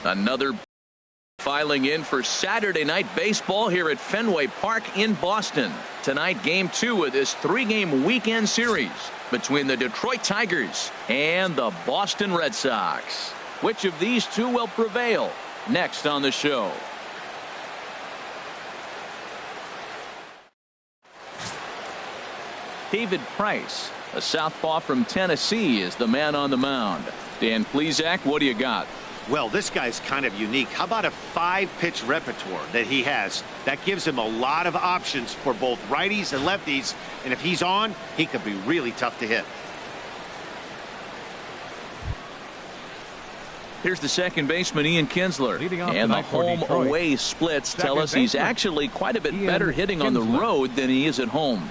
Another filing in for Saturday night baseball here at Fenway Park in Boston. Tonight, game 2 of this 3-game weekend series between the Detroit Tigers and the Boston Red Sox. Which of these two will prevail? Next on the show. David Price, a southpaw from Tennessee, is the man on the mound. Dan Plesac, what do you got? Well, this guy's kind of unique. How about a 5-pitch repertoire that he has? That gives him a lot of options for both righties and lefties. And if he's on, he could be really tough to hit. Here's the second baseman, Ian Kinsler. And the home-away splits tell us he's actually quite a bit better hitting on the road than he is at home.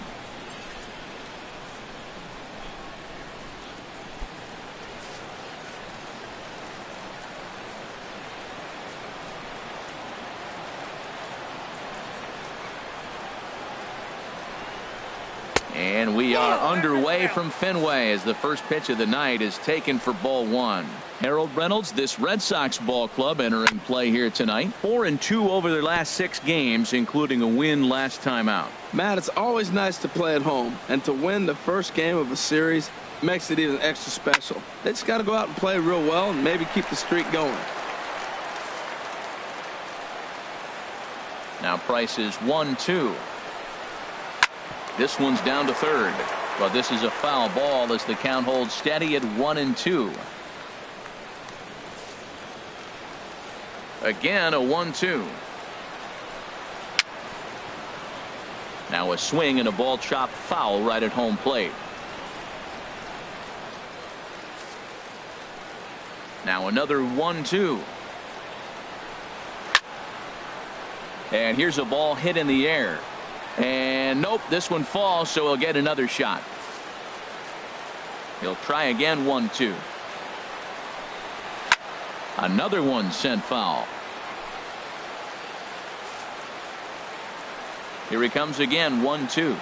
And we are underway from Fenway as the first pitch of the night is taken for ball 1. Harold Reynolds, this Red Sox ball club entering play here tonight. 4-2 over their last 6 games, including a win last time out. Matt, it's always nice to play at home, and to win the first game of a series makes it even extra special. They just got to go out and play real well and maybe keep the streak going. Now Price is 1-2. This one's down to third, but this is a foul ball as the count holds steady at 1-2. Again, a 1-2. Now a swing and a ball chopped foul right at home plate. Now another 1-2. And here's a ball hit in the air. And nope, this one falls, so he'll get another shot. He'll try again. 1-2. Another one sent foul. Here he comes again. 1-2.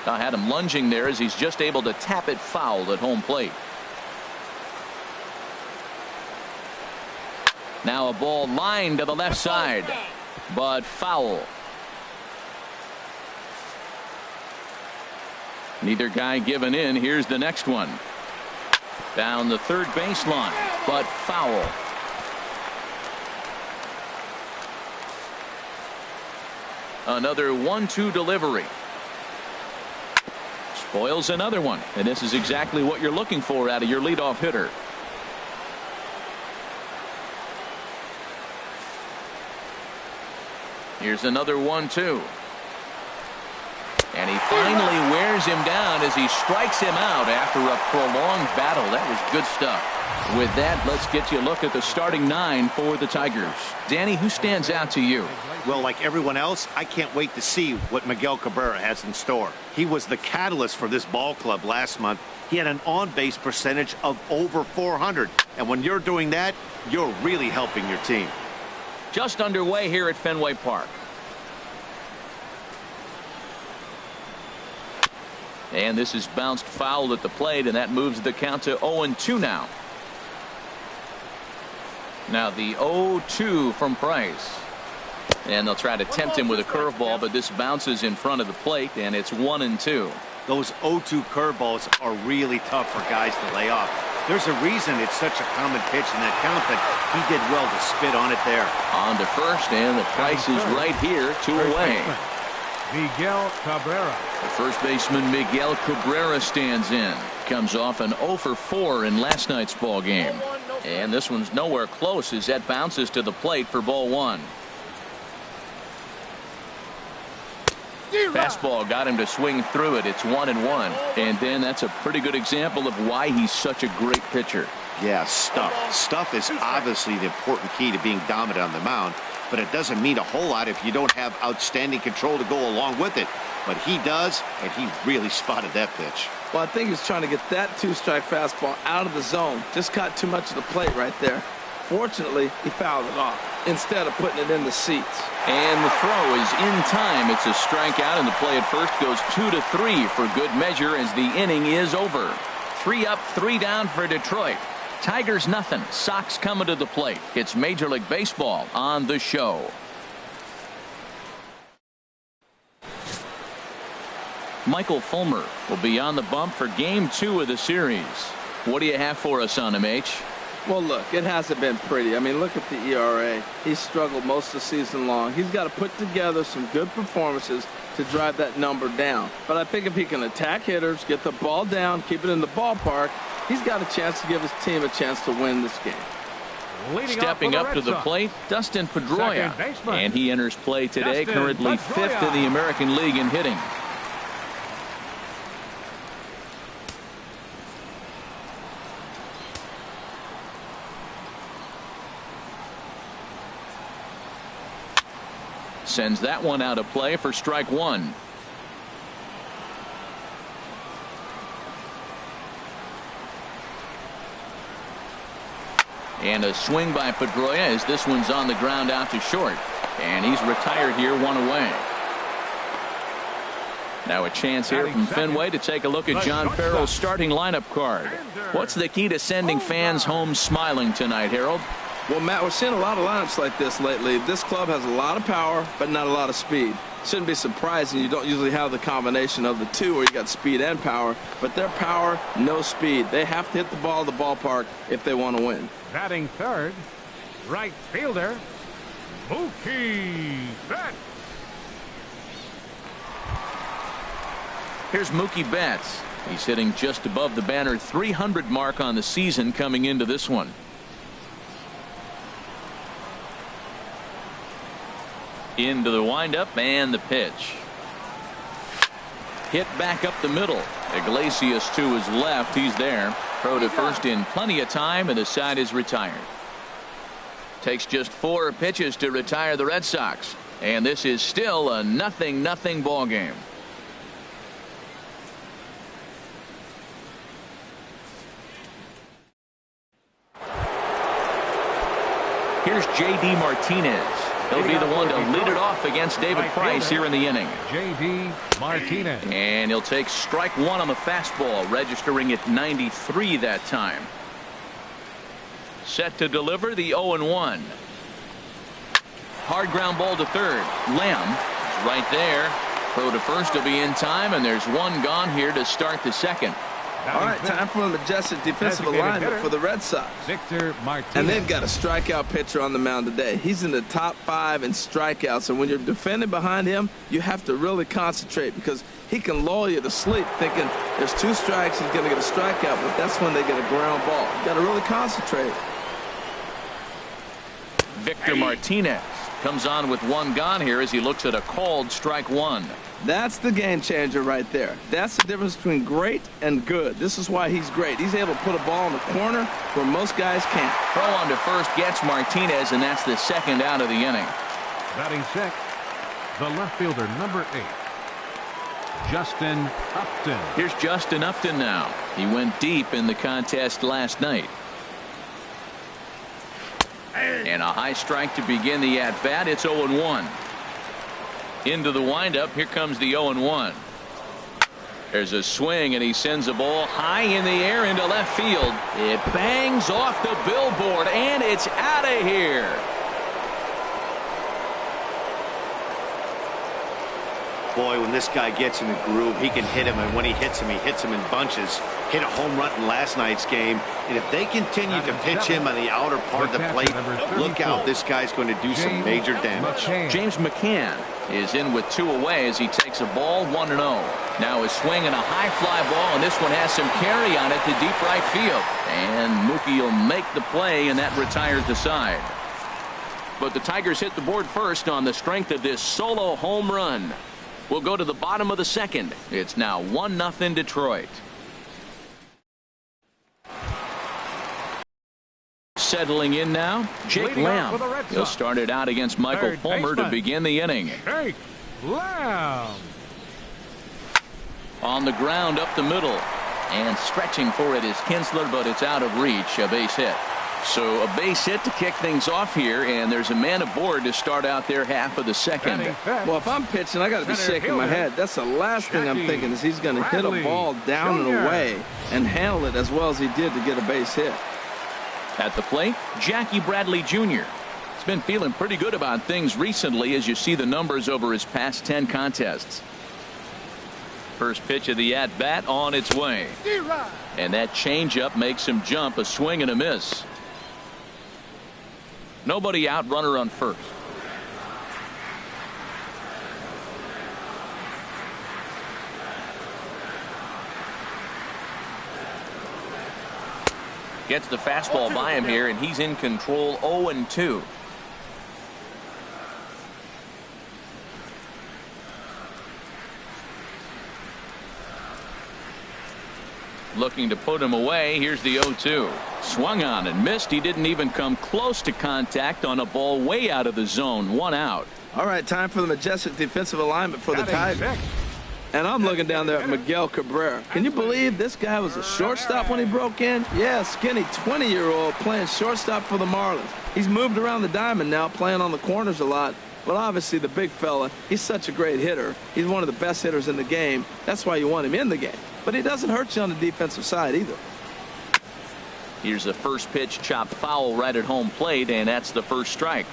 I had him lunging there as he's just able to tap it foul at home plate. Now a ball lined to the left side, but foul. Neither guy giving in. Here's the next one. Down the third baseline, but foul. Another 1-2 delivery. Spoils another one, and this is exactly what you're looking for out of your leadoff hitter. Here's another 1-2. And he finally wears him down as he strikes him out after a prolonged battle. That was good stuff. With that, let's get you a look at the starting 9 for the Tigers. Danny, who stands out to you? Well, like everyone else, I can't wait to see what Miguel Cabrera has in store. He was the catalyst for this ball club last month. He had an on-base percentage of over 400. And when you're doing that, you're really helping your team. Just underway here at Fenway Park. And this is bounced foul at the plate, and that moves the count to 0-2 now. Now the 0-2 from Price. And they'll try to tempt him with a curveball, but this bounces in front of the plate, and it's 1-2. Those 0-2 curveballs are really tough for guys to lay off. There's a reason it's such a common pitch in that count, but he did well to spit on it there. On to first, and the Price is right here, 2 away. Miguel Cabrera. The first baseman Miguel Cabrera stands in. Comes off an 0-for-4 in last night's ball game. And this one's nowhere close as that bounces to the plate for ball 1. Fastball got him to swing through it. It's 1-1. And then that's a pretty good example of why he's such a great pitcher. Yeah, stuff. Stuff is obviously the important key to being dominant on the mound, but it doesn't mean a whole lot if you don't have outstanding control to go along with it. But he does, and he really spotted that pitch. Well, I think he's trying to get that 2-strike fastball out of the zone. Just caught too much of the plate right there. Fortunately, he fouled it off instead of putting it in the seats. And the throw is in time. It's a strikeout, and the play at first goes 2-3 for good measure as the inning is over. 3 up, 3 down for Detroit. Tigers nothing. Sox coming to the plate. It's Major League Baseball on the show. Michael Fulmer will be on the bump for game 2 of the series. What do you have for us on him, H? Well, look, it hasn't been pretty. I mean, look at the ERA. He's struggled most of the season long. He's got to put together some good performances to drive that number down. But I think if he can attack hitters, get the ball down, keep it in the ballpark, he's got a chance to give his team a chance to win this game. Stepping up to the plate, Dustin Pedroia. And he enters play today, currently 5th in the American League in hitting. Sends that one out of play for strike 1. And a swing by Pedroia as this one's on the ground out to short. And he's retired here, 1 away. Now a chance here from Fenway to take a look at John Farrell's starting lineup card. What's the key to sending fans home smiling tonight, Harold? Well, Matt, we're seeing a lot of lineups like this lately. This club has a lot of power, but not a lot of speed. Shouldn't be surprising. You don't usually have the combination of the two where you got speed and power, but their power, no speed. They have to hit the ball at the ballpark if they want to win. Batting third, right fielder, Mookie Betts. Here's Mookie Betts. He's hitting just above the banner 300 mark on the season coming into this one. Into the windup and the pitch. Hit back up the middle. Iglesias to his left. He's there. Throw to first in plenty of time, and the side is retired. Takes just 4 pitches to retire the Red Sox. And this is still a 0-0 ball game. Here's J.D. Martinez. He'll be the one to lead it off against David Price here in the inning. J.D. Martinez. And he'll take strike 1 on the fastball, registering at 93 that time. Set to deliver the 0-1. Hard ground ball to third. Lamb is right there. Throw to first will be in time, and there's one gone here to start the second. All right, time for a majestic defensive alignment for the Red Sox. Victor Martinez. And they've got a strikeout pitcher on the mound today. He's in the top 5 in strikeouts. And when you're defending behind him, you have to really concentrate because he can lull you to sleep thinking there's 2 strikes, he's going to get a strikeout, but that's when they get a ground ball. You got to really concentrate. Victor Martinez comes on with 1 gone here as he looks at a called strike 1. That's the game changer right there. That's the difference between great and good. This is why he's great. He's able to put a ball in the corner where most guys can't. Throw on to first gets Martinez, and that's the second out of the inning. Batting 6th, the left fielder, number 8, Justin Upton. Here's Justin Upton now. He went deep in the contest last night. And a high strike to begin the at-bat. It's 0-1. Into the windup. Here comes the 0-1. There's a swing, and he sends a ball high in the air into left field. It bangs off the billboard, and it's out of here. Boy, when this guy gets in the groove, he can hit him, and when he hits him in bunches. Hit a home run in last night's game, and if they continue to pitch him on the outer part of the plate, look out, this guy's going to do some major damage. James McCann is in with 2 away as he takes a ball 1-0. Now a swing and a high fly ball, and this one has some carry on it to deep right field. And Mookie will make the play, and that retires the side. But the Tigers hit the board first on the strength of this solo home run. We'll go to the bottom of the second. It's now 1-0 Detroit. Settling in now, Jake Lamb. He'll start it out against Michael Fulmer to begin the inning. Jake Lamb. On the ground up the middle. And stretching for it is Kinsler, but it's out of reach. A base hit. So a base hit to kick things off here, and there's a man aboard to start out their half of the second. Well, if I'm pitching, I got to be shaking my head. That's the last thing I'm thinking is he's going to hit a ball down and away and handle it as well as he did to get a base hit. At the plate, Jackie Bradley Jr. He's been feeling pretty good about things recently as you see the numbers over his past 10 contests. First pitch of the at-bat on its way. And that changeup makes him jump, a swing and a miss. Nobody out, runner on first. Gets the fastball by him here, and he's in control. 0-2. Looking to put him away. Here's the 0-2. Swung on and missed. He didn't even come close to contact on a ball way out of the zone. 1 out. All right, time for the majestic defensive alignment for the Tigers. And I'm looking down there at Miguel Cabrera. Can you believe this guy was a shortstop when he broke in? Yeah, skinny 20-year-old playing shortstop for the Marlins. He's moved around the diamond now, playing on the corners a lot. But obviously the big fella, he's such a great hitter. He's one of the best hitters in the game. That's why you want him in the game. But he doesn't hurt you on the defensive side either. Here's the first pitch, chopped foul right at home plate, and that's the first strike.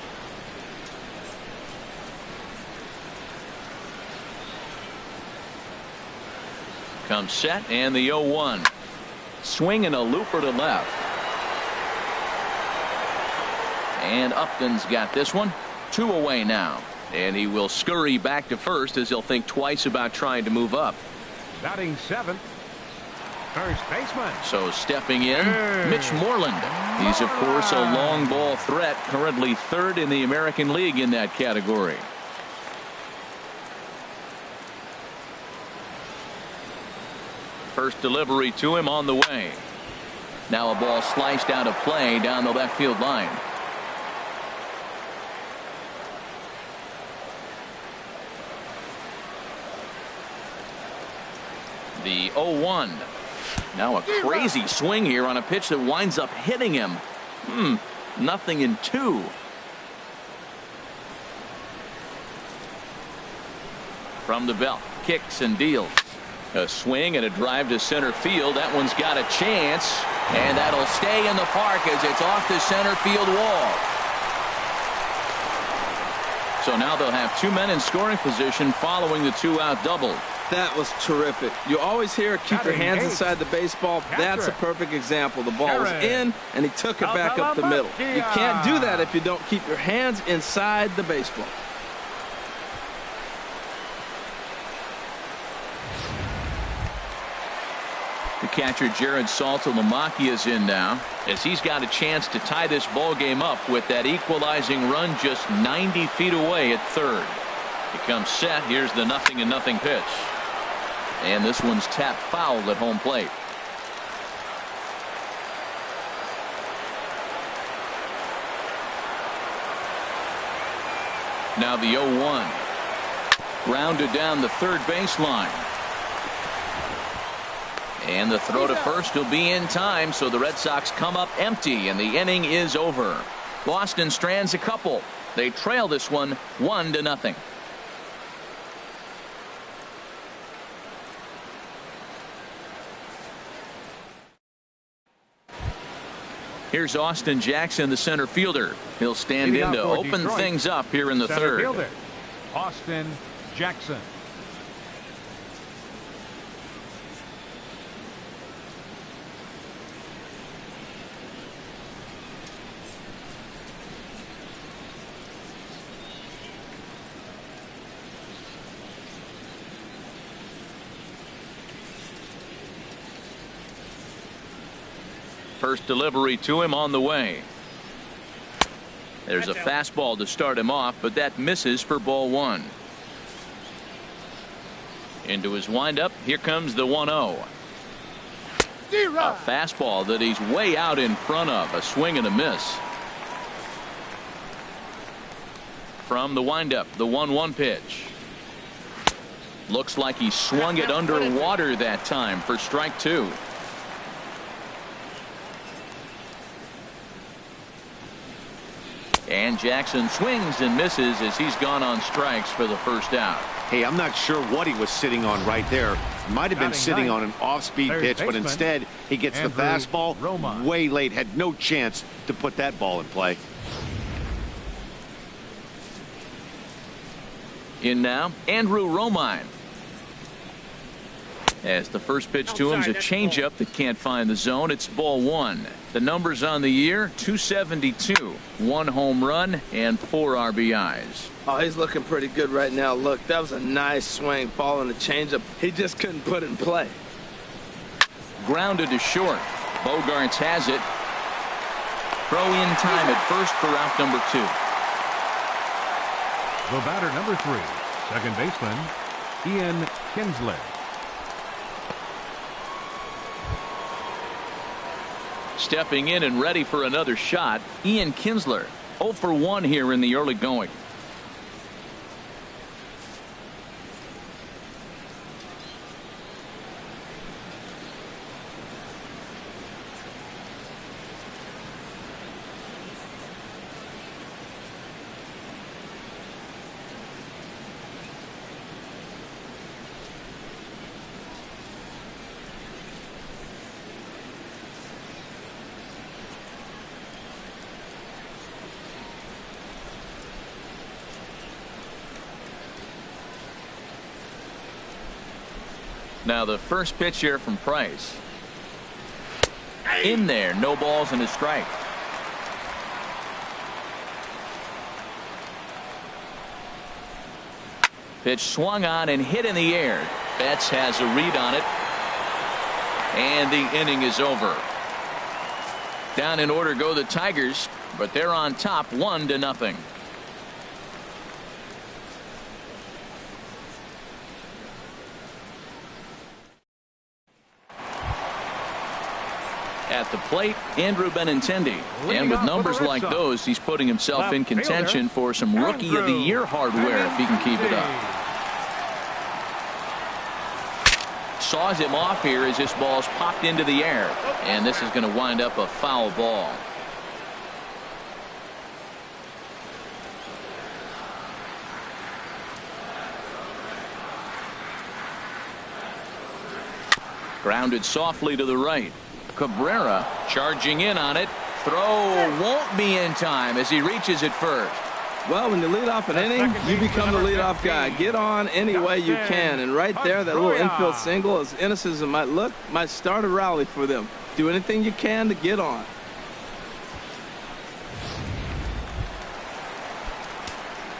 Comes set, and the 0-1. Swing and a looper to left. And Upton's got this one. 2 away now. And he will scurry back to first as he'll think twice about trying to move up. Batting 7th, first baseman. So stepping in, Mitch Moreland. He's, of course, a long ball threat, currently 3rd in the American League in that category. First delivery to him on the way. Now a ball sliced out of play down the left field line. The 0-1. Now a crazy swing here on a pitch that winds up hitting him. Nothing in 2. From the belt, kicks and deals. A swing and a drive to center field. That one's got a chance, and that'll stay in the park as it's off the center field wall. So now they'll have 2 men in scoring position following the 2-out double. That was terrific. You always hear keep your hands inside the baseball. That's a perfect example. The ball was in, and he took it back up the middle. You can't do that if you don't keep your hands inside the baseball. The catcher Jared Saltalamacchia is in now as he's got a chance to tie this ball game up with that equalizing run just 90 feet away at 3rd. He comes set. Here's the 0-0 pitch. And this one's tapped foul at home plate. Now the 0-1. Grounded down the third baseline. And the throw to first will be in time, so the Red Sox come up empty, and the inning is over. Boston strands a couple. They trail this one 1-0. Here's Austin Jackson, the center fielder. He'll stand in to open things up here in the third. Fielder, Austin Jackson. First delivery to him on the way. There's a fastball to start him off, but that misses for ball 1. Into his windup. Here comes the 1-0. A fastball that he's way out in front of. A swing and a miss. From the windup, the 1-1 pitch. Looks like he swung it underwater that time for strike 2. And And Jackson swings and misses as he's gone on strikes for the first out. Hey, I'm not sure what he was sitting on right there. Might have been sitting on an off-speed pitch, but instead he gets the fastball way late. Had no chance to put that ball in play. In now, Andrew Romine. As the first pitch to him is a changeup that can't find the zone. It's ball one. The numbers on the year, 272, 1 home run, and 4 RBIs. Oh, he's looking pretty good right now. Look, that was a nice swing, following the changeup. He just couldn't put it in play. Grounded to short. Bogarts has it. Throw in time at first for out number 2. The batter, number 3, second baseman, Ian Kinsler. Stepping in and ready for another shot, Ian Kinsler. 0 for 1 here in the early going. Now the first pitch here from Price. In there, no balls and a strike. Pitch swung on and hit in the air. Betts has a read on it. And the inning is over. Down in order go the Tigers, but they're on top 1-0. At the plate, Andrew Benintendi. And with numbers like those, he's putting himself in contention for some Rookie of the Year hardware if he can keep it up. Saws him off here as this ball's popped into the air. And this is going to wind up a foul ball. Grounded softly to the right. Cabrera charging in on it. Throw won't be in time as he reaches it first. Well, when you lead off an inning, you become the leadoff guy. Get on any way you can. And right there, that little infield single, as innocent as it might look, might start a rally for them. Do anything you can to get on.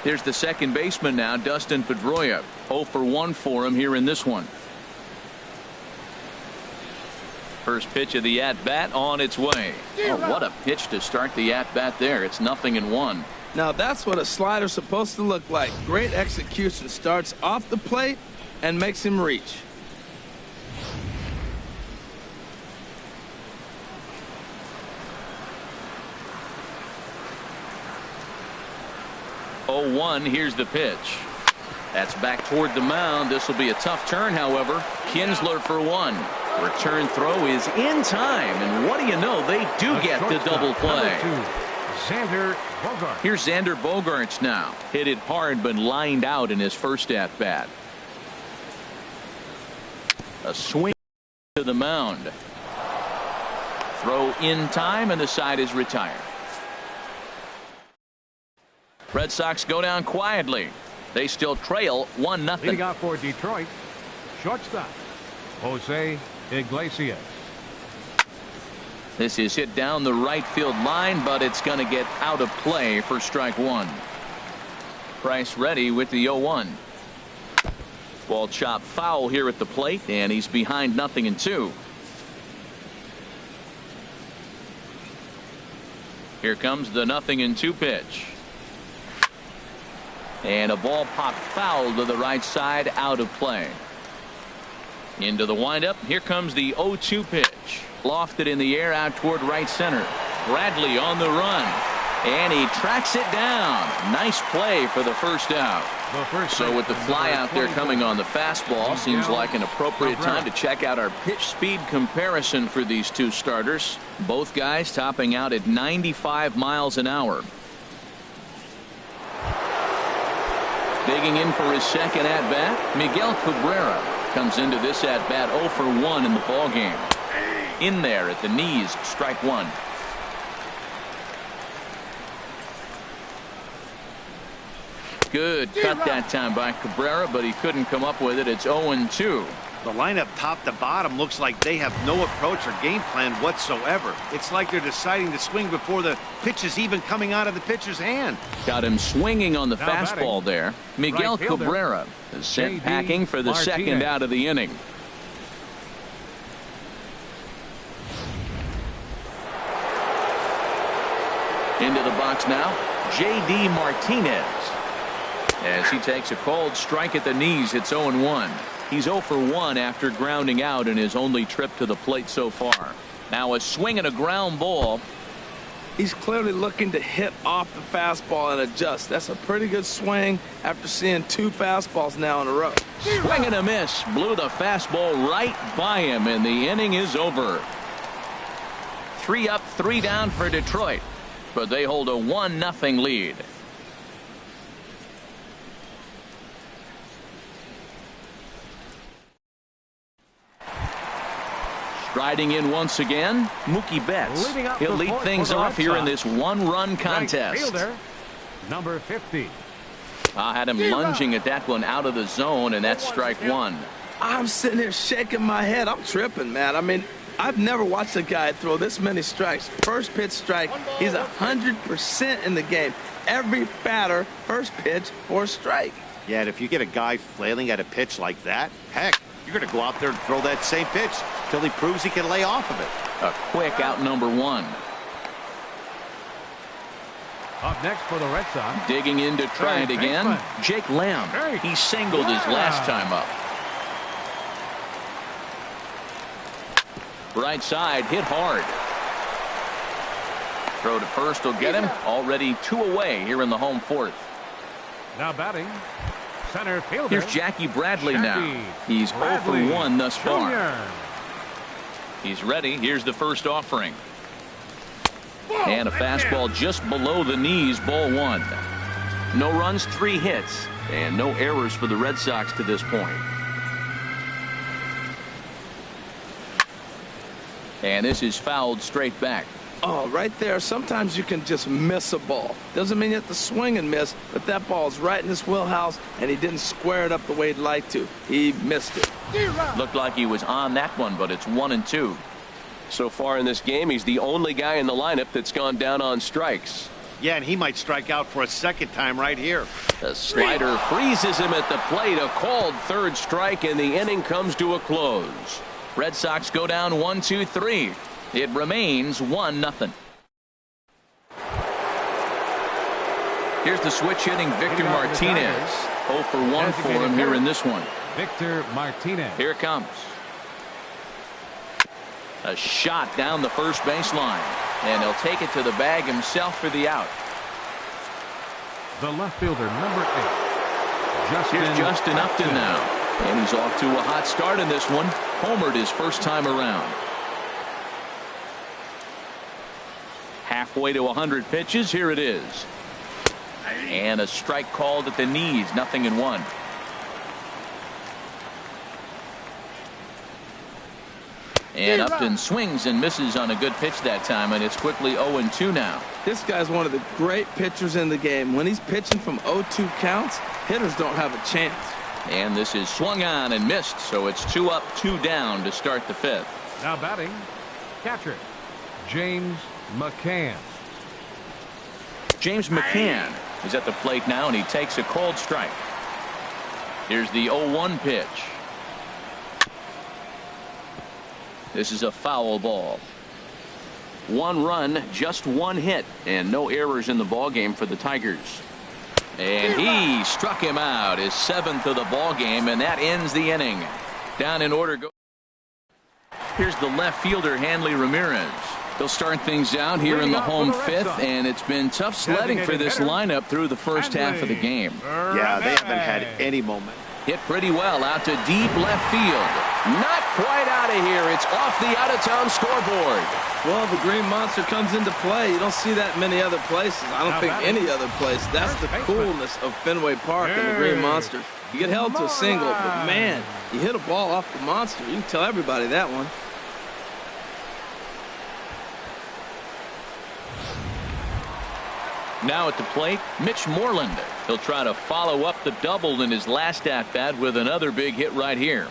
Here's the second baseman now, Dustin Pedroia. 0 for 1 for him here in this one. First pitch of the at-bat on its way. Oh, what a pitch to start the at-bat there. It's 0-1. Now that's what a slider's supposed to look like. Great execution. Starts off the plate and makes him reach. Oh, 1. Here's the pitch. That's back toward the mound. This will be a tough turn, however. Kinsler for 1. Return throw is in time, and what do you know, they do get the double play. Xander Bogaerts. Here's Xander Bogaerts now. Hit it hard but lined out in his first at bat. A swing to the mound. Throw in time, and the side is retired. Red Sox go down quietly. They still trail 1-0. Leading off for Detroit, shortstop Jose Iglesias. This is hit down the right field line, but it's going to get out of play for strike 1. Price ready with the 0-1. Ball chopped foul here at the plate, and he's behind 0-2. Here comes the 0-2 pitch. And a ball popped foul to the right side, out of play. Into the windup. Here comes the 0-2 pitch. Lofted in the air out toward right center. Bradley on the run. And he tracks it down. Nice play for the first out. So with the fly out there coming on the fastball, seems like an appropriate time to check out our pitch speed comparison for these two starters. Both guys topping out at 95 miles an hour. Digging in for his second at-bat, Miguel Cabrera comes into this at-bat 0 for 1 in the ballgame. In there at the knees, strike one. Good cut that time by Cabrera, but he couldn't come up with it. It's 0-2. The lineup top to bottom looks like they have no approach or game plan whatsoever. It's like they're deciding to swing before the pitch is even coming out of the pitcher's hand. Got him swinging on the Now fastball batting, there. Miguel right fielder, Cabrera is sent J.D. packing for the second Martinez. out of the inning. Into the box now, J.D. Martinez. As he takes a cold strike at the knees, it's 0-1. He's 0 for 1 after grounding out in his only trip to the plate so far. Now a swing and a ground ball. He's clearly looking to hit off the fastball and adjust. That's a pretty good swing after seeing 2 fastballs now in a row. Swing and a miss. Blew the fastball right by him, and the inning is over. 3 up, 3 down for Detroit, but they hold a 1-0 lead. Striding in once again, Mookie Betts. He'll lead things off here in this 1-run contest. Right fielder, number 50. I had him lunging at that one out of the zone, and that's strike one. I'm sitting here shaking my head. I'm tripping, man. I mean, I've never watched a guy throw this many strikes. First pitch strike, he's 100% in the game. Every batter, first pitch for a strike. Yeah, and if you get a guy flailing at a pitch like that, heck, you're going to go out there and throw that same pitch till he proves he can lay off of it. A quick out number 1. Up next for the Red Sox. Digging in to try it again, Jake Lamb. He singled his last time up. Right side, hit hard. Throw to first will get him. Already 2 away here in the home 4th. Now batting, center fielder. Here's Jackie Bradley now. He's 0 for 1 thus far. Jr. He's ready. Here's the first offering. And a fastball just below the knees, ball 1. No runs, 3 hits, and no errors for the Red Sox to this point. And this is fouled straight back. Oh, right there. Sometimes you can just miss a ball. Doesn't mean you have to swing and miss, but that ball's right in his wheelhouse, and he didn't square it up the way he'd like to. He missed it. Looked like he was on that one, but it's 1-2. So far in this game, he's the only guy in the lineup that's gone down on strikes. Yeah, and he might strike out for a second time right here. The slider freezes him at the plate. A called third strike, and the inning comes to a close. Red Sox go down 1-2-3. It remains 1-0. Here's the switch hitting Victor Martinez. 0 for 1 for him here in this one. Victor Martinez. Here it comes. A shot down the first baseline, and he'll take it to the bag himself for the out. The left fielder, number 8. Here's Justin Upton now, and he's off to a hot start in this one. Homered his first time around. Halfway to 100 pitches. Here it is. And a strike called at the knees. 0-1. And Upton swings and misses on a good pitch that time, and it's quickly 0-2 now. This guy's one of the great pitchers in the game. When he's pitching from 0-2 counts, hitters don't have a chance. And this is swung on and missed, so it's 2 up, 2 down to start the 5th. Now batting, catcher, James McCann. James McCann is at the plate now, and he takes a cold strike. Here's the 0-1 pitch. This is a foul ball. 1 run, just 1 hit, and no errors in the ballgame for the Tigers. And he struck him out, his 7th of the ballgame, and that ends the inning. Down in order. Here's the left fielder, Hanley Ramirez. They'll start things out here in the home 5th, and it's been tough sledding for this lineup through the first half of the game. Yeah, they haven't had any moment. Hit pretty well out to deep left field. Not quite out of here. It's off the out-of-town scoreboard. Well, the Green Monster comes into play. You don't see that many other places. I don't think any other place. That's the coolness of Fenway Park and the Green Monster. You get held to a single, but man, you hit a ball off the monster. You can tell everybody that one. Now at the plate, Mitch Moreland. He'll try to follow up the double in his last at-bat with another big hit right here.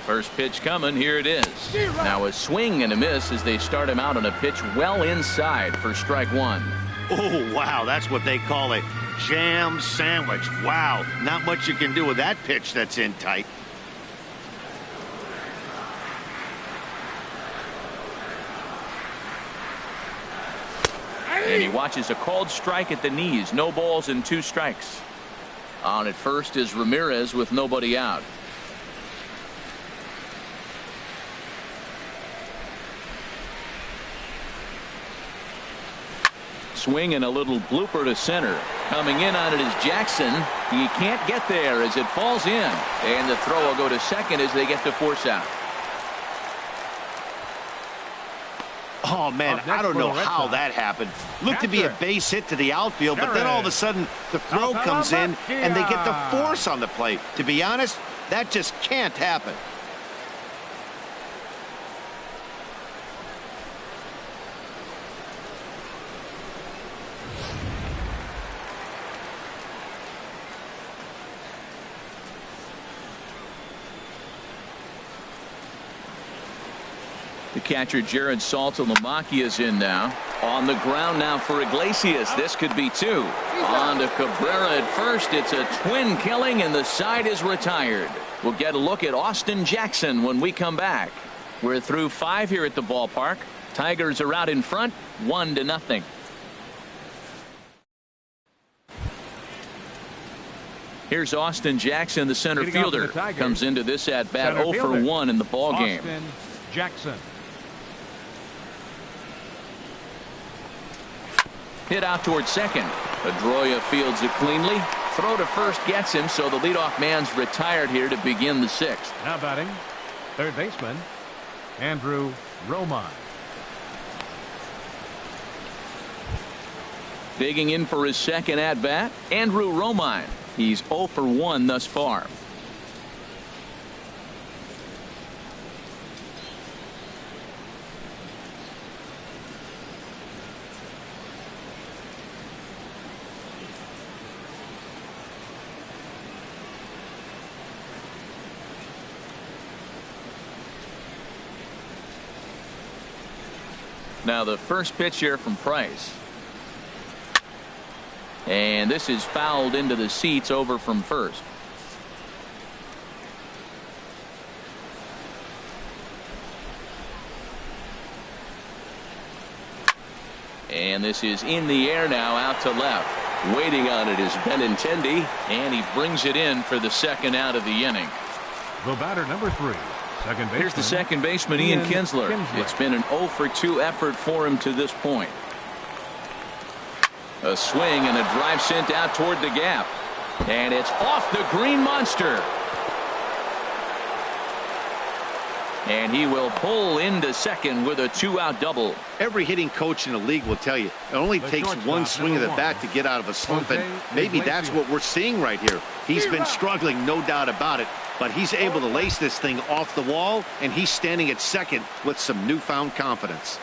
First pitch coming. Here it is. Now a swing and a miss as they start him out on a pitch well inside for strike one. Oh, wow, that's what they call a jam sandwich. Wow, not much you can do with that pitch that's in tight. And he watches a called strike at the knees. No balls and 2 strikes. On at first is Ramirez with nobody out. Swing and a little blooper to center. Coming in on it is Jackson. He can't get there as it falls in. And the throw will go to second as they get the force out. Oh, man, I don't know how that happened. Looked to be a base hit to the outfield, but then all of a sudden the throw comes in and they get the force on the plate. To be honest, that just can't happen. The catcher Jared Saltalamacchia is in now. On the ground now for Iglesias. This could be 2. On to Cabrera at first. It's a twin killing and the side is retired. We'll get a look at Austin Jackson when we come back. We're through 5 here at the ballpark. Tigers are out in front 1-0. Here's Austin Jackson, the center fielder. Comes into this at bat 0 for 1 in the ball game. Austin Jackson. Hit out towards second. Pedroia fields it cleanly. Throw to first gets him, so the leadoff man's retired here to begin the 6th. Now batting, third baseman, Andrew Romine. Digging in for his second at-bat, Andrew Romine. He's 0 for 1 thus far. Now the first pitch here from Price. And this is fouled into the seats over from first. And this is in the air now out to left. Waiting on it is Benintendi, and he brings it in for the second out of the inning. The batter number 3. Here's the second baseman, Ian Kinsler. It's been an 0 for 2 effort for him to this point. A swing and a drive sent out toward the gap. And it's off the Green Monster. And he will pull into second with a 2-out double. Every hitting coach in the league will tell you it only takes one swing of the bat to get out of a slump, and maybe that's what we're seeing right here. He's been struggling, no doubt about it, but he's able to lace this thing off the wall, and he's standing at second with some newfound confidence.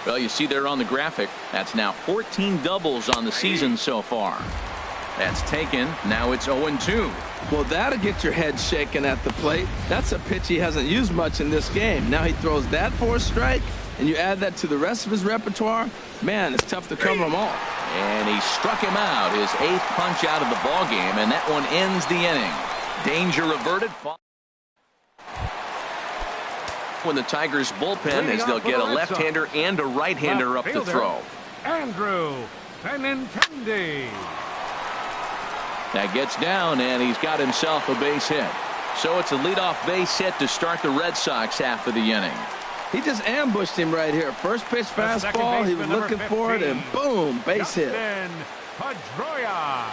Well, you see there on the graphic, that's now 14 doubles on the season so far. That's taken. Now it's 0-2. Well, that'll get your head shaken at the plate. That's a pitch he hasn't used much in this game. Now he throws that for a strike, and you add that to the rest of his repertoire. Man, it's tough to cover them all. And he struck him out, his 8th punch out of the ball game, and that one ends the inning. Danger averted. When the Tigers bullpen, as they'll get a left-hander and a right-hander up to throw. Andrew Benintendi. That gets down, and he's got himself a base hit. So it's a leadoff base hit to start the Red Sox half of the inning. He just ambushed him right here. First pitch fastball, he was looking for it, and boom, base hit. Pedroia.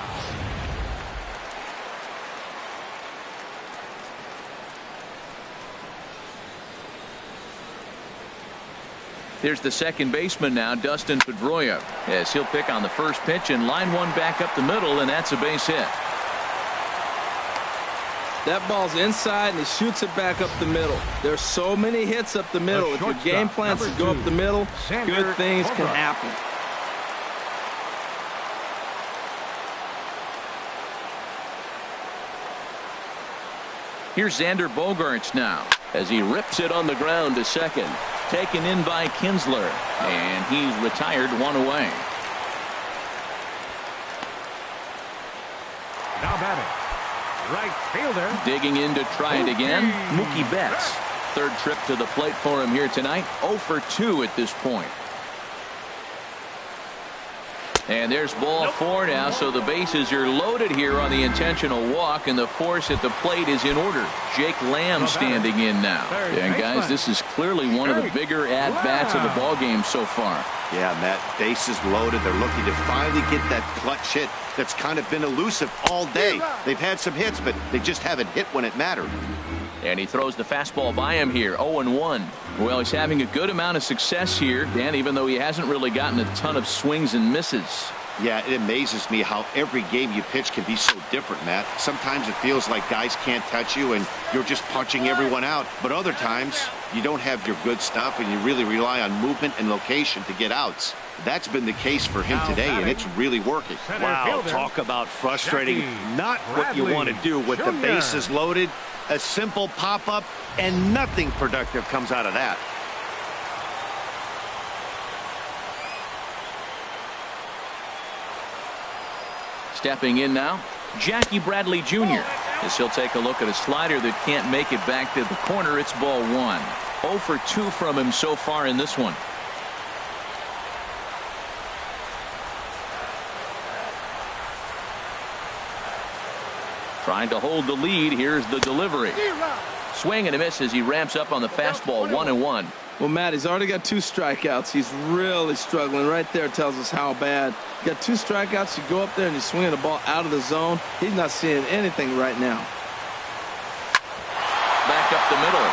There's the second baseman now, Dustin Pedroia, as he'll pick on the first pitch and line one back up the middle, and that's a base hit. That ball's inside, and he shoots it back up the middle. There's so many hits up the middle. If your game plans to go up the middle, good things can happen. Here's Xander Bogaerts now as he rips it on the ground to second. Taken in by Kinsler, and he's retired one away. Now batting, right fielder. Digging in to try it again, Mookie Betts. Third trip to the plate for him here tonight. 0 for 2 at this point. And there's ball four now, so the bases are loaded here on the intentional walk, and the force at the plate is in order. Jake Lamb standing in now. And guys, this is clearly one of the bigger at-bats of the ball game so far. Yeah, Matt, bases loaded. They're looking to finally get that clutch hit that's kind of been elusive all day. They've had some hits, but they just haven't hit when it mattered. And he throws the fastball by him here, 0-1. Well, he's having a good amount of success here, Dan, even though he hasn't really gotten a ton of swings and misses. Yeah, it amazes me how every game you pitch can be so different, Matt. Sometimes it feels like guys can't touch you and you're just punching everyone out. But other times, you don't have your good stuff and you really rely on movement and location to get outs. That's been the case for him today, and it's really working. Wow, talk about frustrating. Not what you want to do with the bases loaded. A simple pop-up, and nothing productive comes out of that. Stepping in now, Jackie Bradley Jr. as he'll take a look at a slider that can't make it back to the corner. It's ball one. 0 for 2 from him so far in this one. Trying to hold the lead. Here's the delivery. Swing and a miss as he ramps up on the fastball. 1-1. Well, Matt, he's already got 2 strikeouts. He's really struggling. Right there tells us how bad. You got 2 strikeouts. You go up there and you're swinging the ball out of the zone. He's not seeing anything right now. Back up the middle.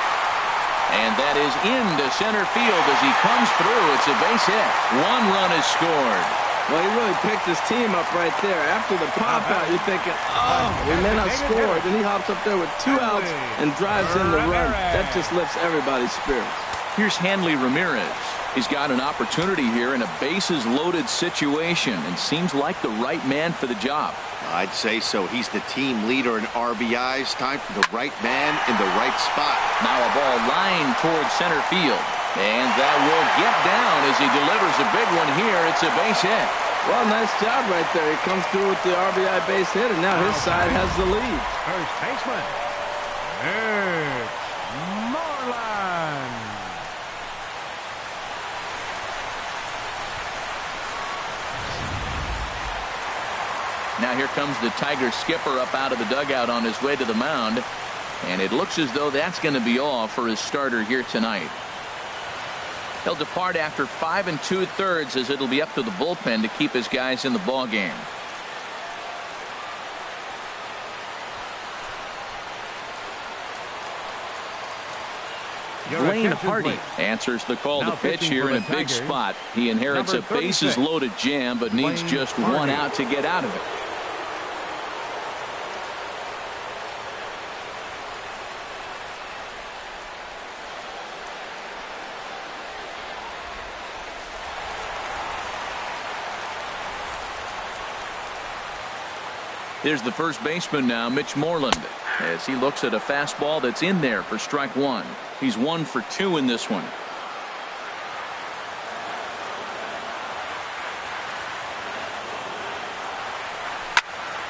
And that is into center field as he comes through. It's a base hit. 1 run is scored. Well, he really picked his team up right there. After the pop-out, you're thinking, oh, we may not score. Then he hops up there with 2 outs and drives in the run. That just lifts everybody's spirits. Here's Hanley Ramirez. He's got an opportunity here in a bases-loaded situation and seems like the right man for the job. I'd say so. He's the team leader in RBIs. Time for the right man in the right spot. Now a ball lined towards center field. And that will get down as he delivers a big one here. It's a base hit. Well, nice job right there. He comes through with the RBI base hit, and now his side has the lead. First baseman, it's Moreland. Now here comes the Tiger skipper up out of the dugout on his way to the mound. And it looks as though that's going to be all for his starter here tonight. He'll depart after 5 2/3 as it'll be up to the bullpen to keep his guys in the ball game. Blaine Hardy answers the call to pitch here in a big spot. He inherits a bases-loaded jam, but needs just 1 out to get out of it. Here's the first baseman now, Mitch Moreland, as he looks at a fastball that's in there for strike 1. He's 1 for 2 in this one.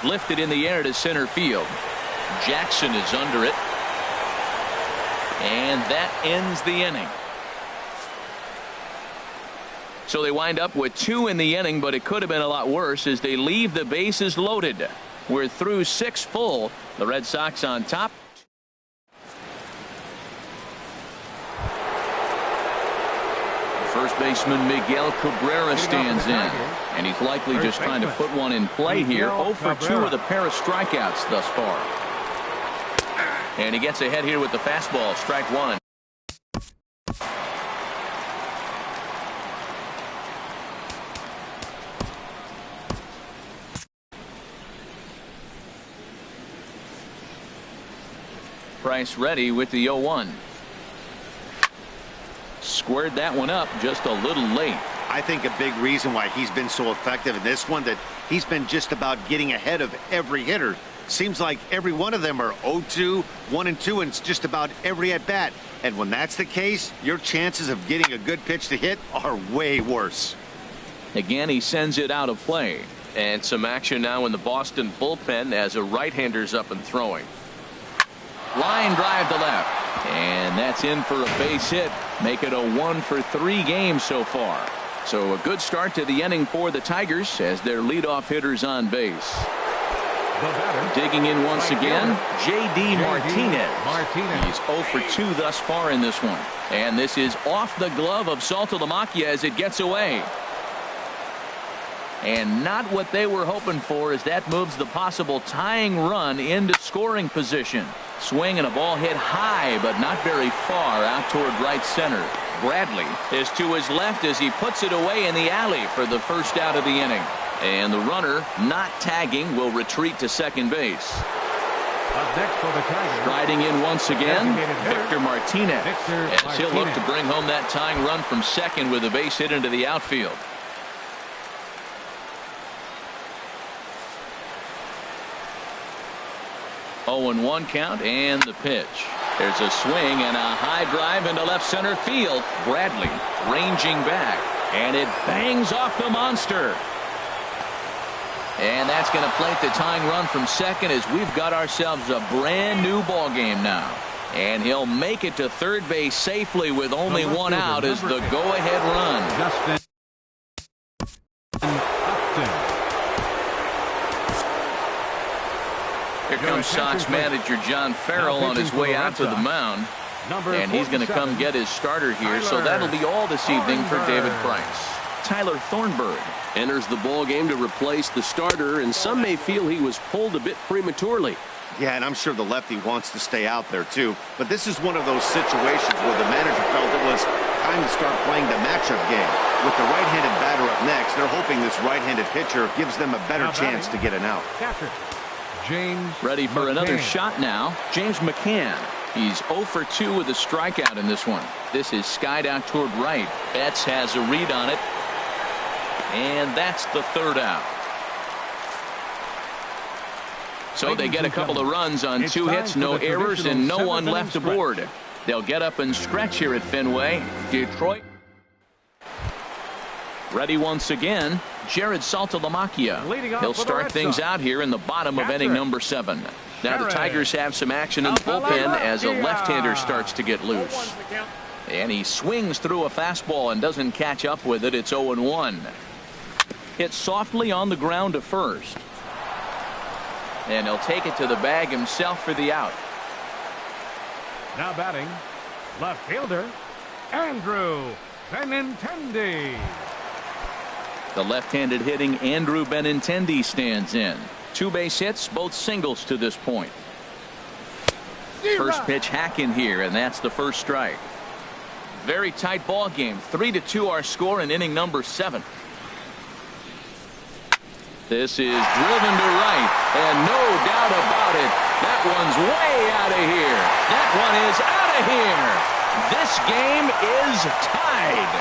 Lifted in the air to center field. Jackson is under it. And that ends the inning. So they wind up with 2 in the inning, but it could have been a lot worse as they leave the bases loaded. We're through 6 full. The Red Sox on top. First baseman Miguel Cabrera stands in. And he's likely just trying to put one in play here. 0 for 2 with a pair of strikeouts thus far. And he gets ahead here with the fastball. Strike one. Price ready with the 0-1. Squared that one up just a little late. I think a big reason why he's been so effective in this one, that he's been just about getting ahead of every hitter. Seems like every one of them are 0-2, 1-2, and it's just about every at-bat. And when that's the case, your chances of getting a good pitch to hit are way worse. Again, he sends it out of play. And some action now in the Boston bullpen as a right-hander's up and throwing. Line drive to left. And that's in for a base hit. Make it a 1 for 3 game so far. So a good start to the inning for the Tigers as their leadoff hitter's on base. Digging in once again, J.D. Martinez. He's 0 for 2 thus far in this one. And this is off the glove of Saltalamacchia as it gets away. And not what they were hoping for, as that moves the possible tying run into scoring position. Swing and a ball hit high, but not very far out toward right center. Bradley is to his left as he puts it away in the alley for the first out of the inning. And the runner, not tagging, will retreat to second base. Striding in once again, Victor Martinez. As he'll look to bring home that tying run from second with a base hit into the outfield. Oh, and 1 count, and the pitch. There's a swing and a high drive into left center field. Bradley ranging back, and it bangs off the monster. And that's going to plate the tying run from second as we've got ourselves a brand new ball game now. And he'll make it to third base safely with only 1 out as the go-ahead run. Here comes Sox manager John Farrell on his way out to the mound. And he's going to come get his starter here. So that'll be all this evening for David Price. Tyler Thornburg Enters the ball game to replace the starter, and some may feel he was pulled a bit prematurely. Yeah, and I'm sure the lefty wants to stay out there too. But this is one of those situations where the manager felt it was time to start playing the matchup game. With the right-handed batter up next, they're hoping this right-handed pitcher gives them a better chance to get an out. James ready for McCann. Another shot now. James McCann. He's 0 for 2 with a strikeout in this one. This is skied out toward right. Betts has a read on it. And that's the third out. So they get a couple of runs on 2 hits, no errors, and no one left aboard. They'll get up and stretch here at Fenway. Detroit ready once again. Jared Saltalamacchia. He'll start things out here in the bottom of inning number 7. Now the Tigers have some action in the bullpen as a left-hander starts to get loose. And he swings through a fastball and doesn't catch up with it. It's 0-1. Hit softly on the ground to first. And he'll take it to the bag himself for the out. Now batting, left fielder, Andrew Benintendi. The left-handed hitting Andrew Benintendi stands in. 2 base hits, both singles to this point. First pitch hack in here, and that's the first strike. Very tight ball game. 3-2 our score in inning number 7. This is driven to right, and no doubt about it, that one's way out of here. That one is out of here. This game is tied.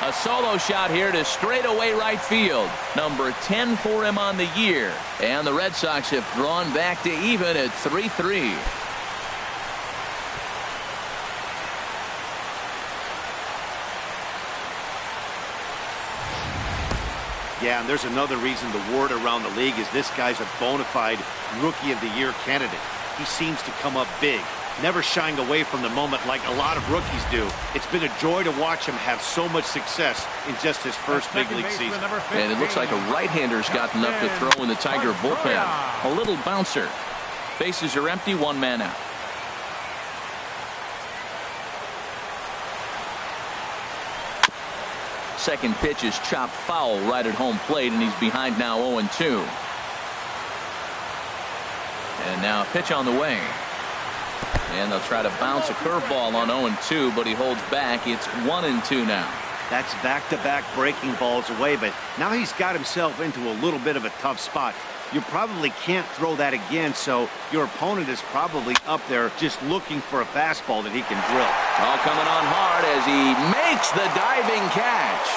A solo shot here to straightaway right field. Number 10 for him on the year. And the Red Sox have drawn back to even at 3-3. Yeah, and there's another reason the word around the league is this guy's a bona fide Rookie of the Year candidate. He seems to come up big, never shying away from the moment like a lot of rookies do. It's been a joy to watch him have so much success in just his first big league season. And it looks like a right-hander's gotten up to throw in the Tiger bullpen. A little bouncer. Bases are empty, 1 man out. second pitch is chopped foul right at home plate, and he's behind now 0-2. And now a pitch on the way. And they'll try to bounce a curveball on 0-2, but he holds back. It's 1-2 now. That's back-to-back breaking balls away, but now he's got himself into a little bit of a tough spot. You probably can't throw that again, so your opponent is probably up there just looking for a fastball that he can drill. All coming on hard as he makes the diving catch.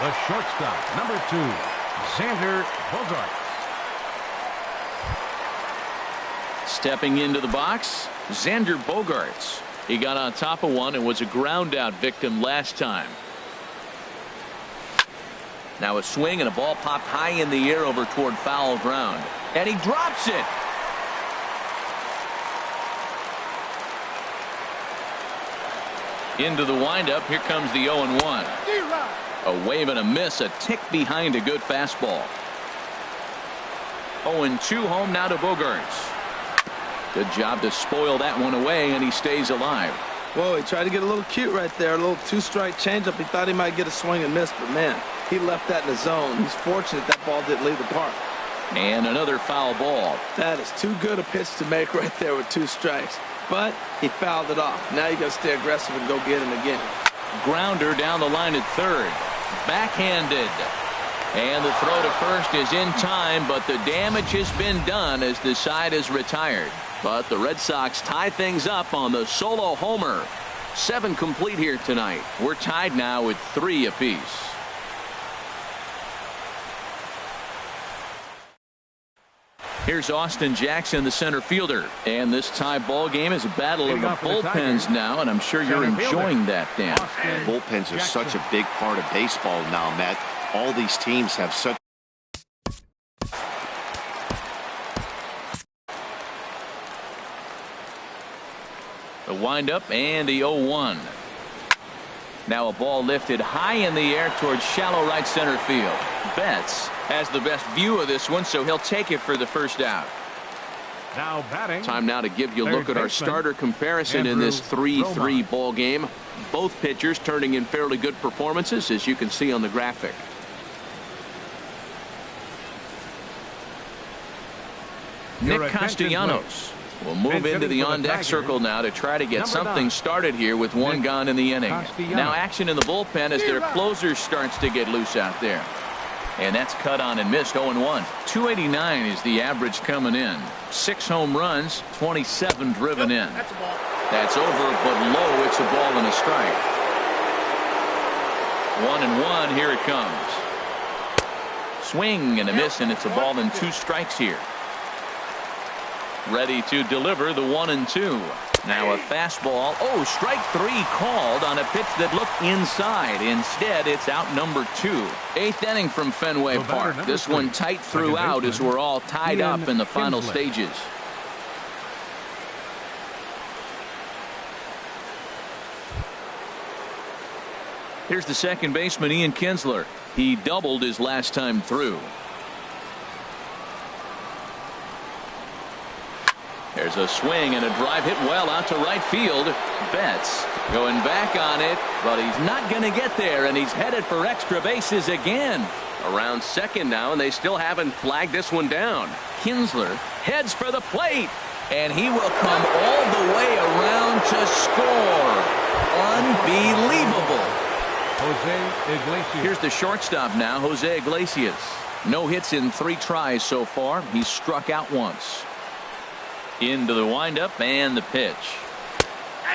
The shortstop, number 2, Xander Bogaerts. Stepping into the box, Xander Bogaerts. He got on top of one and was a ground out victim last time. Now a swing and a ball popped high in the air over toward foul ground. And he drops it. Into the windup. Here comes the 0-1. A wave and a miss, a tick behind a good fastball. 0-2 home now to Bogaerts. Good job to spoil that one away, and he stays alive. Whoa, he tried to get a little cute right there. A little two-strike changeup. He thought he might get a swing and miss, but man, he left that in the zone. He's fortunate that ball didn't leave the park. And another foul ball. That is too good a pitch to make right there with 2 strikes. But he fouled it off. Now you got to stay aggressive and go get him again. Grounder down the line at third. Backhanded. And the throw to first is in time, but the damage has been done as the side is retired. But the Red Sox tie things up on the solo homer. 7 complete here tonight. We're tied now with 3 apiece. Here's Austin Jackson, the center fielder. And this tie ball game is a battle of the bullpens now, and I'm sure you're enjoying that, Dan. Bullpens are such a big part of baseball now, Matt. All these teams have such... The windup and the 0-1. Now a ball lifted high in the air towards shallow right center field. Betts has the best view of this one, so he'll take it for the first out. Now batting. Time now to give you a look at our starter comparison in this 3-3 ball game. Both pitchers turning in fairly good performances, as you can see on the graphic. Nick Castellanos will move into the on-deck circle now to try to get something started here with 1 gone in the inning. Now action in the bullpen as their closer starts to get loose out there. And that's cut on and missed. 0-1. 289 is the average coming in. 6 home runs, 27 driven in. That's over, but low. It's a ball and a strike. 1-1. Here it comes. Swing and a miss, and it's a ball and 2 strikes here. Ready to deliver the 1-2. Now a fastball. Oh, strike 3 called on a pitch that looked inside. Instead, it's out number 2. 8th inning from Fenway Park. This one tight throughout as we're all tied up in the final stages. Here's the second baseman, Ian Kinsler. He doubled his last time through. There's a swing and a drive hit well out to right field. Betts going back on it, but he's not going to get there, and he's headed for extra bases again. Around second now, and they still haven't flagged this one down. Kinsler heads for the plate, and he will come all the way around to score. Unbelievable. Jose Iglesias. Here's the shortstop now, Jose Iglesias. No hits in 3 tries so far. He's struck out once. Into the windup and the pitch.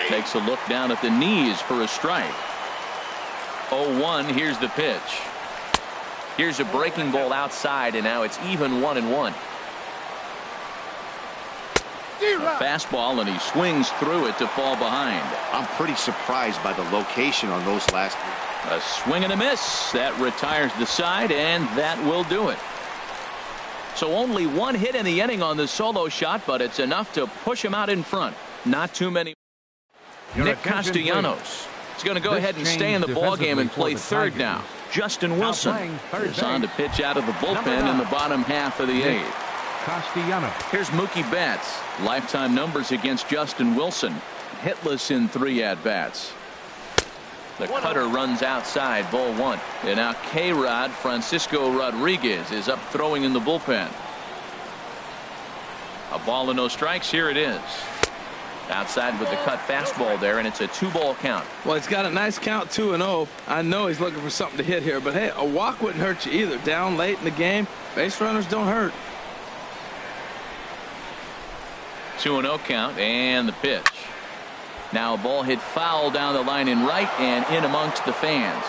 Takes a look down at the knees for a strike. 0-1. Here's the pitch. Here's a breaking ball outside, and now it's even 1-1. A fastball, and he swings through it to fall behind. I'm pretty surprised by the location on those last. A swing and a miss. That retires the side, and that will do it. So only 1 hit in the inning on the solo shot, but it's enough to push him out in front. Not too many. Nick Castellanos is going to go ahead and stay in the ballgame and play third now. Justin Wilson is on to pitch out of the bullpen in the bottom half of the 8th. Castellanos. Here's Mookie Betts. Lifetime numbers against Justin Wilson. Hitless in 3 at-bats. The cutter runs outside, ball one. And now K-Rod Francisco Rodriguez is up throwing in the bullpen. A ball and no strikes. Here it is. Outside with the cut fastball there, and it's a 2-ball count. Well, he's got a nice count, 2-0. I know he's looking for something to hit here, but hey, a walk wouldn't hurt you either. Down late in the game, base runners don't hurt. 2-0 count, and the pitch. Now a ball hit foul down the line in right and in amongst the fans.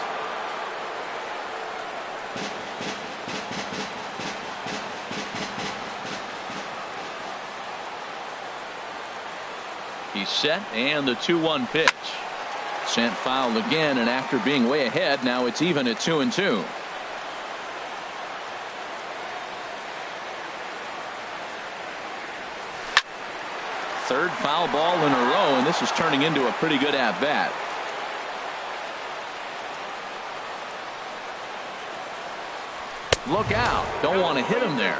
He's set, and the 2-1 pitch. Sent foul again, and after being way ahead, now it's even at 2-2. Third foul ball in a row, and this is turning into a pretty good at-bat. Look out. Don't want to hit him there.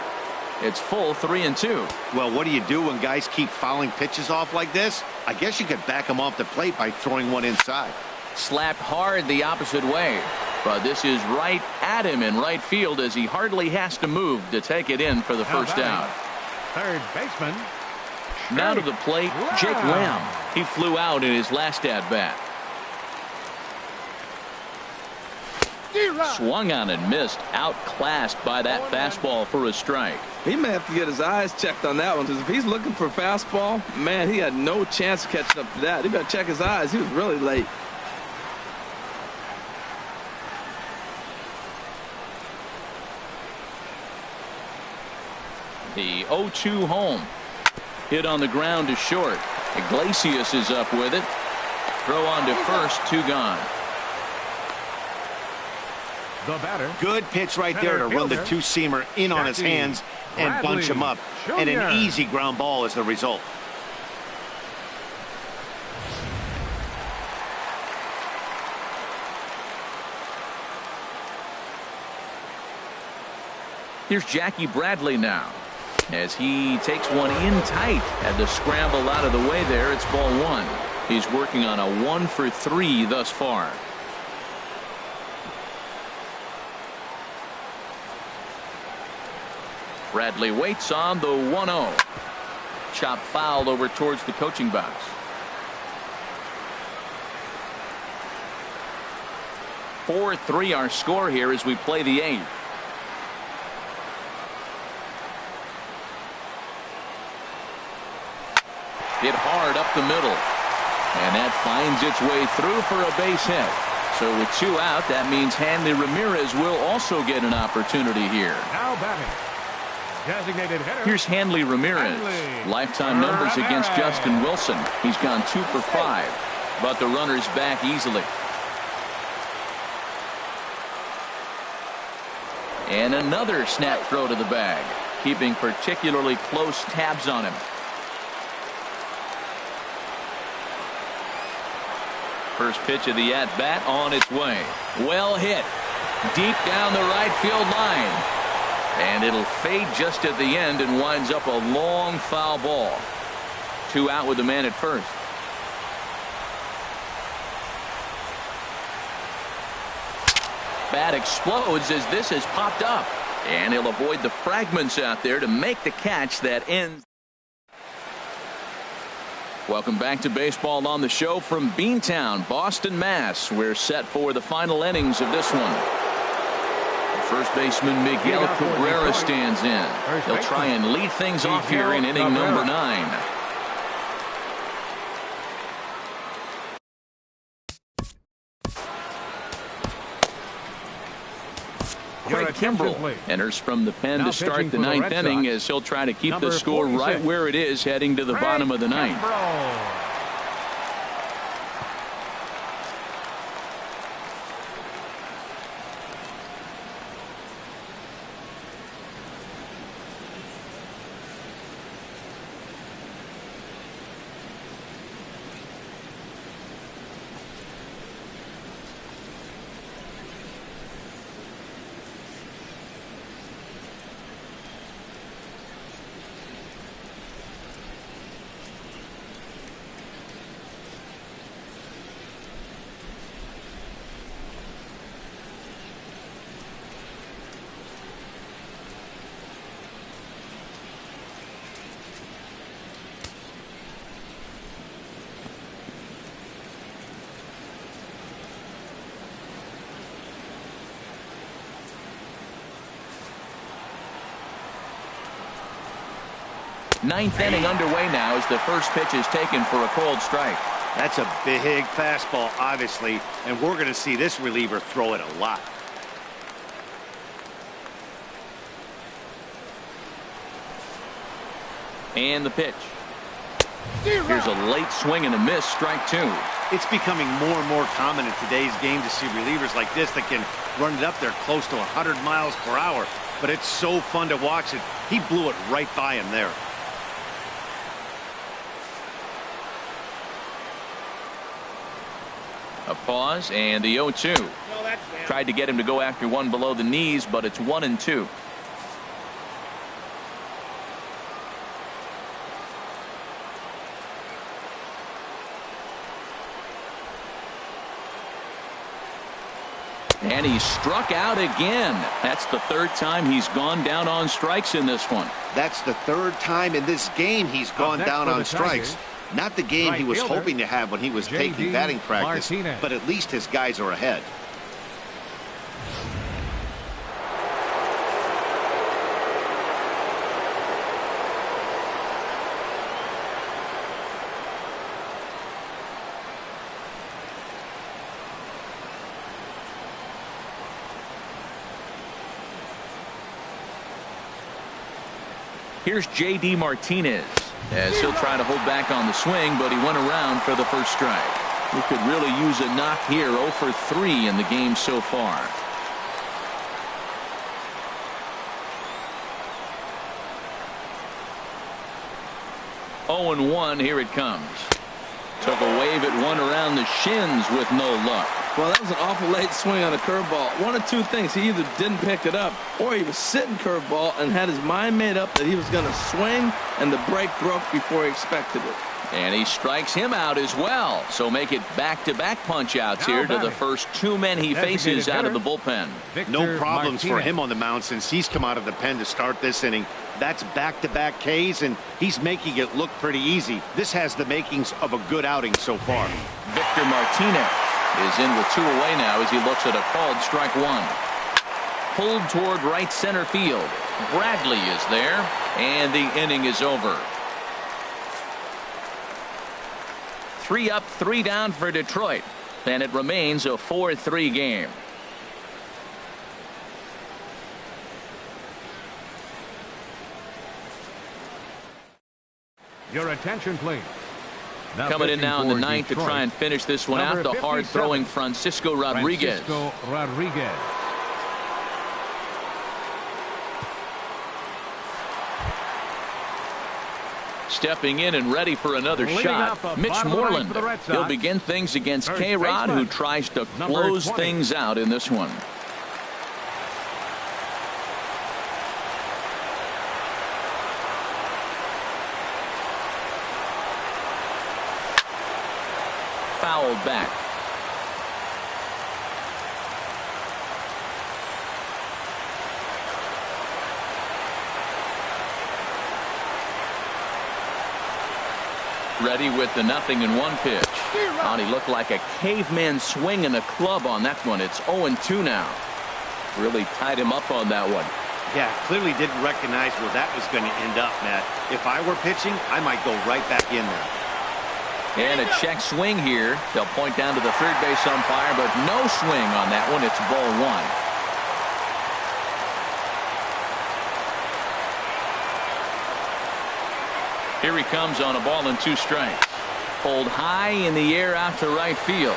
It's full 3-2. Well, what do you do when guys keep fouling pitches off like this? I guess you could back them off the plate by throwing one inside. Slapped hard the opposite way. But this is right at him in right field as he hardly has to move to take it in for the first out. Third baseman. Now to the plate, Jake Lamb. He flew out in his last at-bat. Swung on and missed. Outclassed by that fastball for a strike. He may have to get his eyes checked on that one, because if he's looking for a fastball, man, he had no chance of catching up to that. He better check his eyes. He was really late. The 0-2 home. Hit on the ground to short. Iglesias is up with it. Throw on to first, 2 gone. The batter. Good pitch right there to run the 2-seamer in on his hands and bunch him up. And an easy ground ball as the result. Here's Jackie Bradley now, as he takes one in tight. Had to scramble out of the way there. It's ball one. He's working on a 1-for-3 thus far. Bradley waits on the 1-0. Chop fouled over towards the coaching box. (4-3) our score here as we play the 8th. Hit hard up the middle, and that finds its way through for a base hit. So with 2 out, that means Hanley Ramirez will also get an opportunity here. Now batting. Designated hitter. Here's Hanley Ramirez. Lifetime numbers against Justin Wilson. He's gone 2 for 5, but the runner's back easily. And another snap throw to the bag, keeping particularly close tabs on him. First pitch of the at-bat on its way. Well hit. Deep down the right field line. And it'll fade just at the end and winds up a long foul ball. 2 out with the man at first. Bat explodes as this has popped up. And he'll avoid the fragments out there to make the catch that ends. Welcome back to Baseball on the Show from Beantown, Boston, Mass. We're set for the final innings of this one. First baseman Miguel Cabrera stands in. He'll try and lead things off here in inning number 9. Craig Kimbrell enters from the pen to start the 9th inning as he'll try to keep the score right where it is heading to the bottom of the 9th. Ninth inning underway now as the first pitch is taken for a cold strike. That's a big fastball, obviously, and we're going to see this reliever throw it a lot. And the pitch. Here's a late swing and a miss, strike two. It's becoming more and more common in today's game to see relievers like this that can run it up there close to 100 miles per hour. But it's so fun to watch it. He blew it right by him there. A pause and the 0-2. Tried to get him to go after one below the knees, but it's 1-2. And he struck out again. That's the third time he's gone down on strikes in this one. That's the third time in this game he's gone down on strikes. Not the game he was hoping to have when he was taking batting practice, but at least his guys are ahead. Here's J.D. Martinez as he'll try to hold back on the swing, but he went around for the first strike. He could really use a knock here. 0 for 3 in the game so far. Oh and 1, here it comes. Took a wave at one around the shins with no luck. Well, that was an awful late swing on a curveball. One of two things. He either didn't pick it up or he was sitting curveball and had his mind made up that he was going to swing, and the break broke before he expected it. And he strikes him out as well. So make it back-to-back punch-outs here to the first two men he faces out of the bullpen. No problems for him on the mound since he's come out of the pen to start this inning. That's back-to-back Ks, and he's making it look pretty easy. This has the makings of a good outing so far. Victor Martinez is in with 2 away now as he looks at a called strike one. Pulled toward right center field. Bradley is there, and the inning is over. 3 up, 3 down for Detroit, and it remains a 4-3 game. Your attention, please. Coming in now in the ninth to try and finish this one out, the hard-throwing Francisco Rodriguez. Stepping in and ready for another shot, Mitch Moreland. He'll begin things against K-Rod, who tries to close things out in this one. Fouled back. Ready with the 0-1 pitch. Oh, he looked like a caveman swinging a club on that one. It's 0-2 now. Really tied him up on that one. Yeah, clearly didn't recognize where that was going to end up, Matt. If I were pitching, I might go right back in there. And a check swing here. They'll point down to the third base umpire, but no swing on that one. It's ball one. Here he comes on a ball and 2 strikes. Pulled high in the air out to right field.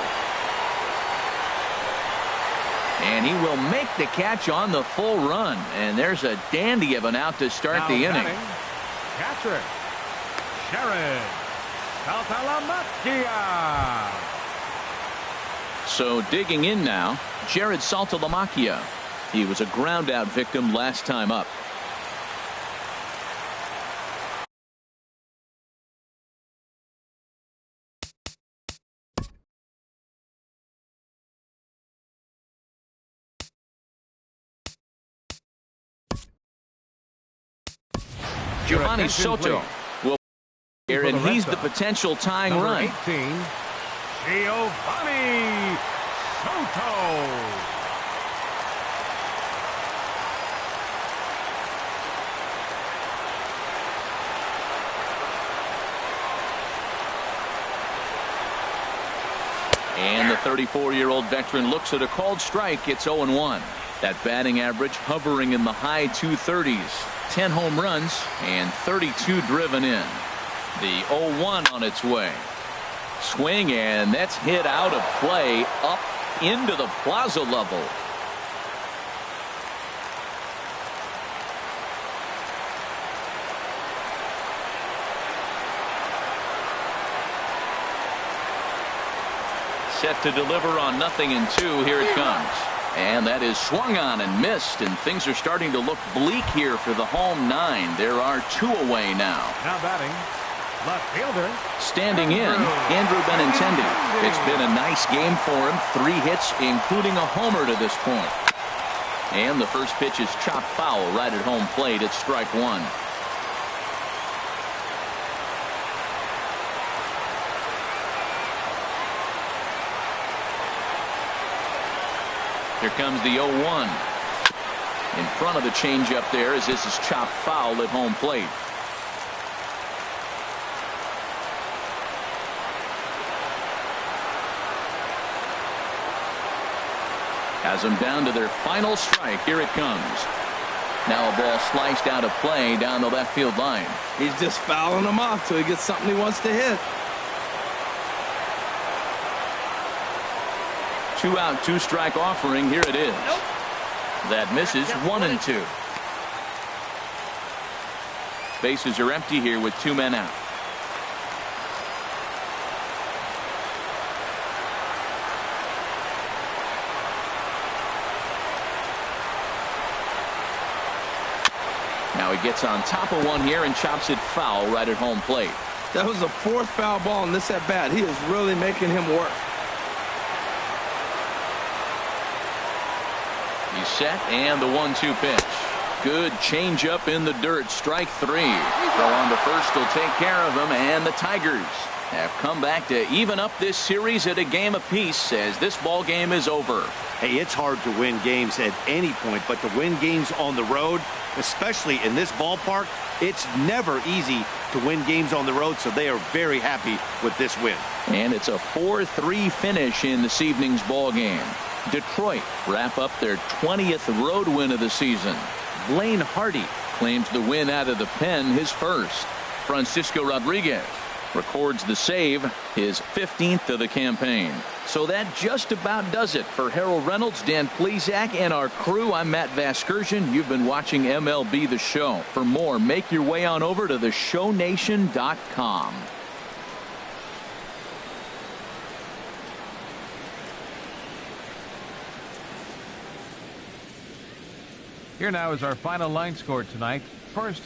And he will make the catch on the full run. And there's a dandy of an out to start the inning. Catcher, Jared Saltalamacchia. So digging in now, Jared Saltalamacchia. He was a ground out victim last time up. Giovanni Soto will be here, and he's the potential tying run. 18, Giovanni Soto. 34-year-old veteran looks at a called strike. It's 0-1. That batting average hovering in the high 230s. 10 home runs and 32 driven in. The 0-1 on its way. Swing, and that's hit out of play up into the plaza level. Set to deliver on 0-2. Here it comes. And that is swung on and missed, and things are starting to look bleak here for the home 9. There are 2 away now. Now batting, left fielder. Standing in, Andrew Benintendi. It's been a nice game for him. 3 hits, including a homer to this point. And the first pitch is chopped foul right at home plate. It's strike 1. Here comes the 0-1. In front of the changeup there as this is chopped foul at home plate. Has them down to their final strike. Here it comes. Now a ball sliced out of play down the left field line. He's just fouling them off till he gets something he wants to hit. 2 out, 2 strike offering. Here it is. Nope. That misses. 1-2. Bases are empty here with 2 men out. Now he gets on top of one here and chops it foul right at home plate. That was the 4th foul ball in this at bat. He is really making him work. He's set, and the 1-2 pitch. Good changeup in the dirt. Strike 3. Throw on to first will take care of him, and the Tigers have come back to even up this series at a game apiece as this ball game is over. Hey, it's hard to win games at any point, but to win games on the road, especially in this ballpark, it's never easy to win games on the road, so they are very happy with this win. And it's a 4-3 finish in this evening's ball game. Detroit wrap up their 20th road win of the season. Blaine Hardy claims the win out of the pen, his first. Francisco Rodriguez records the save, his 15th of the campaign. So that just about does it for Harold Reynolds, Dan Plesac, and our crew. I'm Matt Vasgersian. You've been watching MLB The Show. For more, make your way on over to theshownation.com. Here now is our final line score tonight. First,